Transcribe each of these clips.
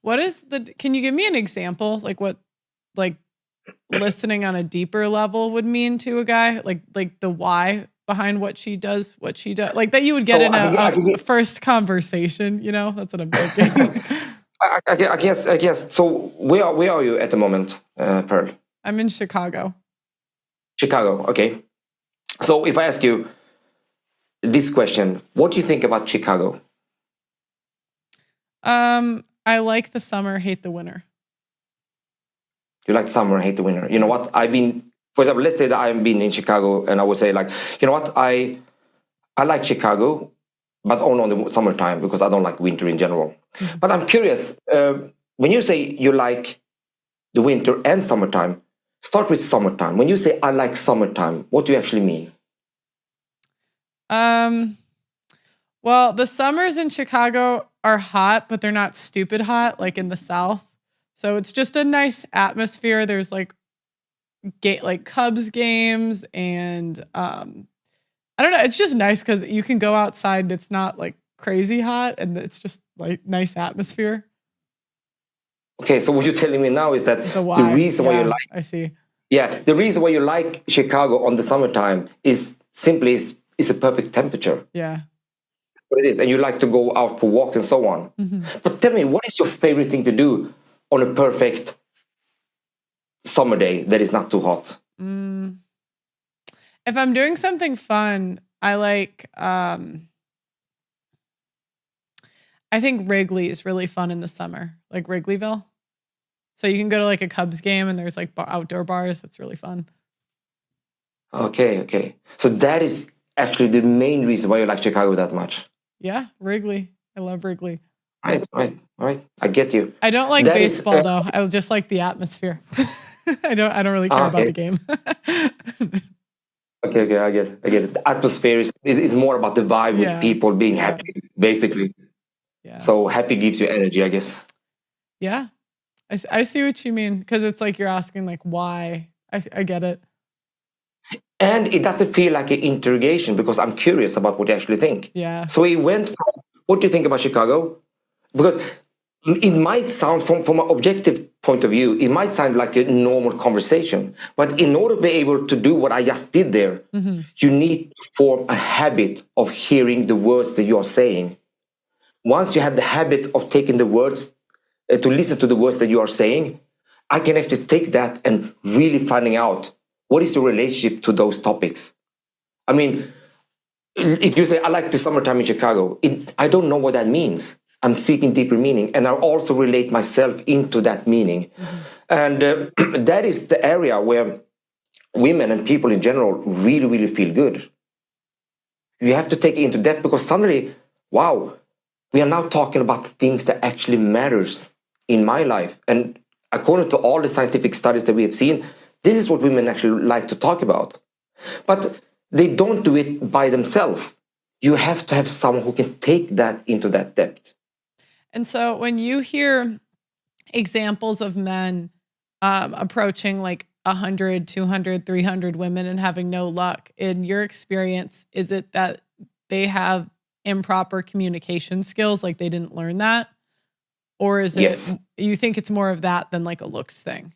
What is can you give me an example? Like what, like listening on a deeper level would mean to a guy? Like the why behind what she does, like that you would get So in a first conversation, you know? That's what I'm thinking. I guess. So where are you at the moment, Pearl? I'm in Chicago. Chicago, okay. So if I ask you this question, what do you think about Chicago? I like the summer, hate the winter. You like summer, hate the winter. You know what? For example, let's say that I've been in Chicago, and I would say like, you know what? I like Chicago, but only on the summertime because I don't like winter in general. Mm-hmm. But I'm curious, when you say you like the winter and summertime, start with summertime. When you say I like summertime, what do you actually mean? Well, the summers in Chicago are hot, but they're not stupid hot like in the South. So it's just a nice atmosphere. There's like Cubs games and I don't know. It's just nice because you can go outside and it's not like crazy hot and it's just like nice atmosphere. Okay, so what you're telling me now is that the reason why you like... I see. Yeah, the reason why you like Chicago on the summertime is simply it's a perfect temperature. Yeah. That's what it is. And you like to go out for walks and so on. Mm-hmm. But tell me, what is your favorite thing to do on a perfect summer day that is not too hot? If I'm doing something fun, I like... I think Wrigley is really fun in the summer, like Wrigleyville. So you can go to like a Cubs game and there's like outdoor bars. It's really fun. Okay. So that is actually the main reason why you like Chicago that much. Yeah, Wrigley. I love Wrigley. Right. I get you. I don't like baseball though. I just like the atmosphere. I don't really care about the game. Okay, I get it. The atmosphere is more about the vibe with people being happy, basically. Yeah. So happy gives you energy, I guess. Yeah. I see what you mean. Because it's like you're asking like why. I get it. And it doesn't feel like an interrogation because I'm curious about what you actually think. Yeah. So it went from, what do you think about Chicago? Because it might sound, from an objective point of view, it might sound like a normal conversation. But in order to be able to do what I just did there, mm-hmm. you need to form a habit of hearing the words that you are saying. Once you have the habit of taking the words, to listen to the words that you are saying, I can actually take that and really finding out what is your relationship to those topics. I mean, if you say, I like the summertime in Chicago, I don't know what that means. I'm seeking deeper meaning, and I also relate myself into that meaning. Mm-hmm. And that is the area where women and people in general really, really feel good. You have to take it into depth because suddenly, wow, we are now talking about things that actually matters in my life. And according to all the scientific studies that we have seen, this is what women actually like to talk about. But they don't do it by themselves. You have to have someone who can take that into that depth. And so when you hear examples of men approaching like 100, 200, 300 women and having no luck, in your experience, is it that they have improper communication skills, like they didn't learn that? Or is it, you think it's more of that than like a looks thing?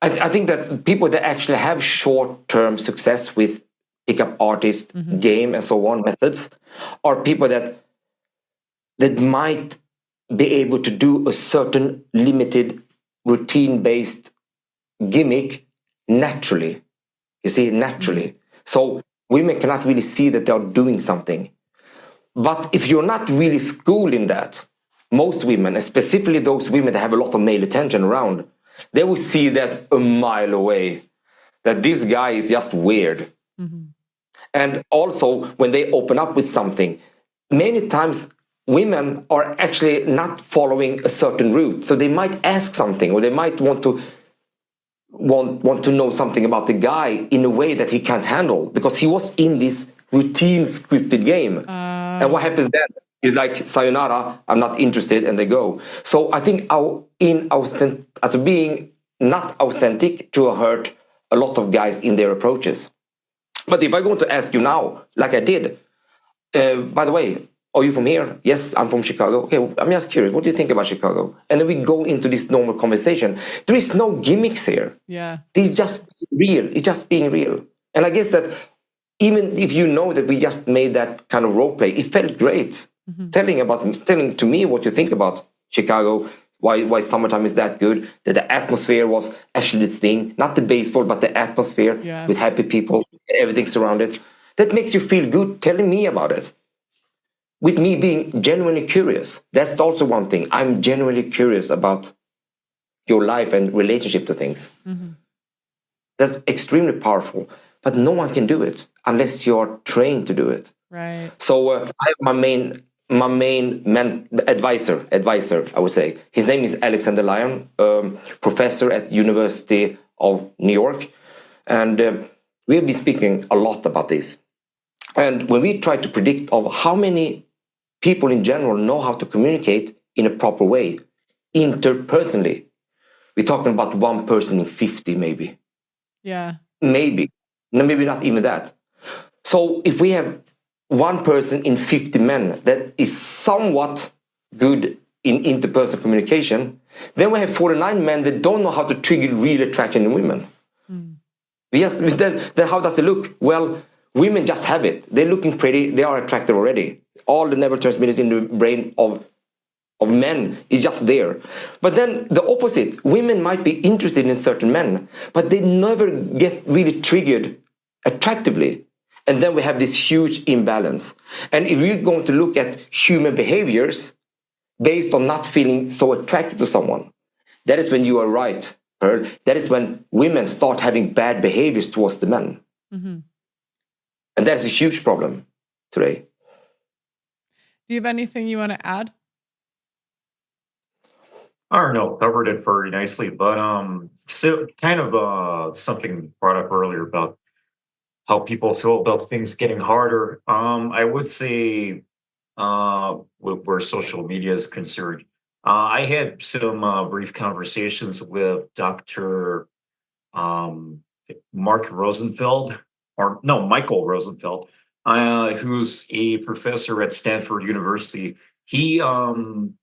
I think that people that actually have short-term success with pickup artist, mm-hmm. game and so on methods are people that might be able to do a certain limited routine-based gimmick naturally. You see, naturally. Mm-hmm. So women cannot really see that they are doing something. But if you're not really schooled in that, most women, specifically those women that have a lot of male attention around, they will see that a mile away, that this guy is just weird. Mm-hmm. And also, when they open up with something, many times women are actually not following a certain route. So they might ask something, or they might want to know something about the guy in a way that he can't handle because he was in this routine scripted game. And what happens then is like, sayonara, I'm not interested, and they go. So I think being not authentic to hurt a lot of guys in their approaches. But if I'm going to ask you now, like I did, by the way, Are you from here? Yes, I'm from Chicago. Okay, I'm just curious. What do you think about Chicago? And then we go into this normal conversation. There is no gimmicks here. Yeah. This is just real. It's just being real. And I guess that even if you know that we just made that kind of role play, it felt great. Telling to me what you think about Chicago, why summertime is that good, that the atmosphere was actually the thing, not the baseball, but the atmosphere Yeah. with happy people, everything surrounded. That makes you feel good telling me about it. With me being genuinely curious. That's also one thing. I'm genuinely curious about your life and relationship to things. That's extremely powerful. But no one can do it unless you're trained to do it. Right. So I have my main advisor, I would say. His name is Alexander Lyon, professor at University of New York. And we have been speaking a lot about this. And when we try to predict of how many people in general know how to communicate in a proper way, interpersonally, we're talking about one person in 50 maybe. Yeah. Maybe. No, maybe not even that. So if we have one person in 50 men that is somewhat good in interpersonal communication, then we have 49 men that don't know how to trigger real attraction in women. Yes, then how does it look? Well, women just have it. They're looking pretty. They are attractive already. All the neurotransmitters in the brain of men is just there. But then the opposite. Women might be interested in certain men, but they never get really triggered attractively. And then we have this huge imbalance. And if we're going to look at human behaviors based on not feeling so attracted to someone, that is when you are right, Pearl. That is when women start having bad behaviors towards the men. And that's a huge problem today. Do you have anything you want to add? I don't know, covered it very nicely, but so kind of something brought up earlier about how people feel about things getting harder. I would say where social media is concerned, I had some brief conversations with Dr. Um, Mark Rosenfeld, or no, Michael Rosenfeld, who's a professor at Stanford University. He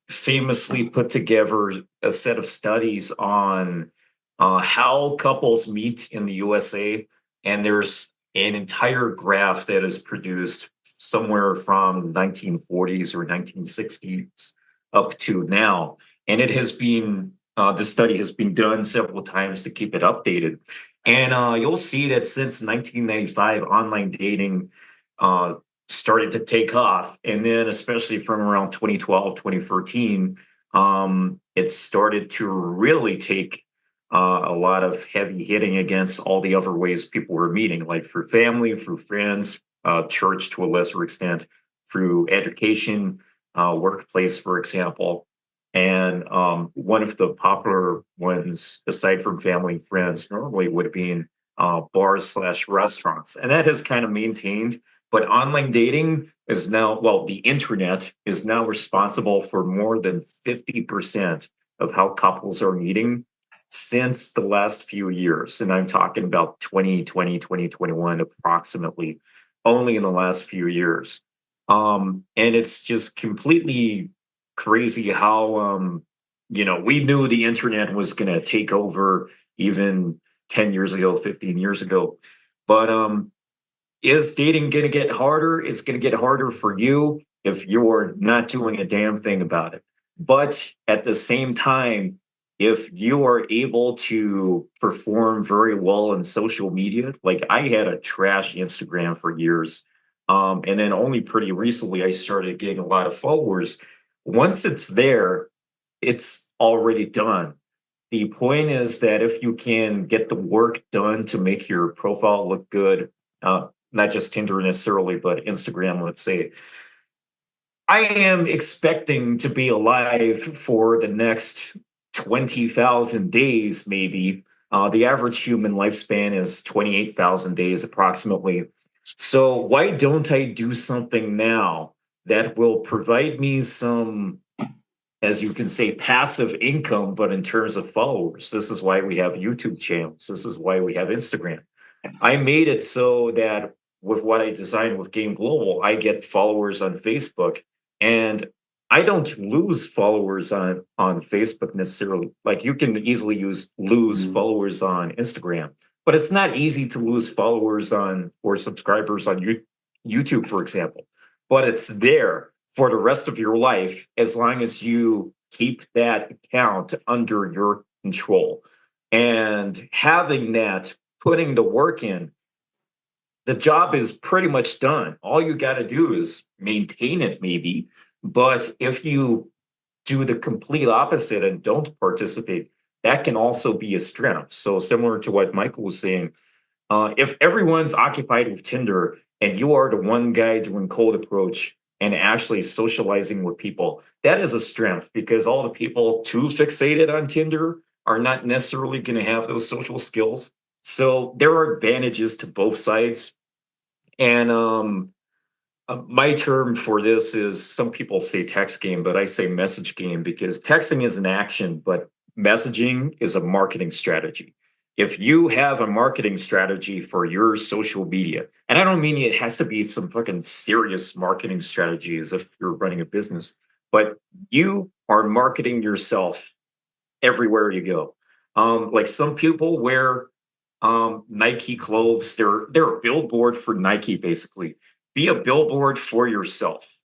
famously put together a set of studies on how couples meet in the USA. And there's an entire graph that is produced somewhere from 1940s or 1960s up to now. And it has been, this study has been done several times to keep it updated. And you'll see that since 1995, online dating started to take off. And then especially from around 2012, 2013, it started to really take a lot of heavy hitting against all the other ways people were meeting, like through family, through friends, church to a lesser extent, through education, workplace, for example. And one of the popular ones, aside from family and friends, normally would have been bars/restaurants. And that has kind of maintained. But online dating is now, well, the internet is now responsible for more than 50% of how couples are meeting since the last few years. And I'm talking about 2020, 2021, approximately, only in the last few years. And it's just completely crazy how, we knew the internet was going to take over even 10 years ago, 15 years ago. But is dating going to get harder? It's going to get harder for you if you're not doing a damn thing about it. But at the same time, if you are able to perform very well in social media, like I had a trash Instagram for years. And then only pretty recently, I started getting a lot of followers. Once it's there, it's already done. The point is that if you can get the work done to make your profile look good, not just Tinder necessarily, but Instagram, let's say, I am expecting to be alive for the next 20,000 days, maybe. The average human lifespan is 28,000 days approximately. So why don't I do something now that will provide me some, as you can say, passive income, but in terms of followers? This is why we have YouTube channels. This is why we have Instagram. I made it so that with what I designed with Game Global, I get followers on Facebook And I don't lose followers on Facebook necessarily. Like you can easily lose followers on Instagram, but it's not easy to lose followers on or subscribers on YouTube, for example. But it's there for the rest of your life as long as you keep that account under your control. And having that, putting the work in, the job is pretty much done. All you got to do is maintain it, maybe. But if you do the complete opposite and don't participate, that can also be a strength. So, similar to what Michael was saying, if everyone's occupied with Tinder and you are the one guy doing cold approach and actually socializing with people, that is a strength because all the people too fixated on Tinder are not necessarily going to have those social skills. So there are advantages to both sides. And my term for this is some people say text game, but I say message game because texting is an action, but messaging is a marketing strategy. If you have a marketing strategy for your social media, and I don't mean it has to be some fucking serious marketing strategy as if you're running a business, but you are marketing yourself everywhere you go. Like some people wear Nike clothes. They're a billboard for Nike, basically. Be a billboard for yourself.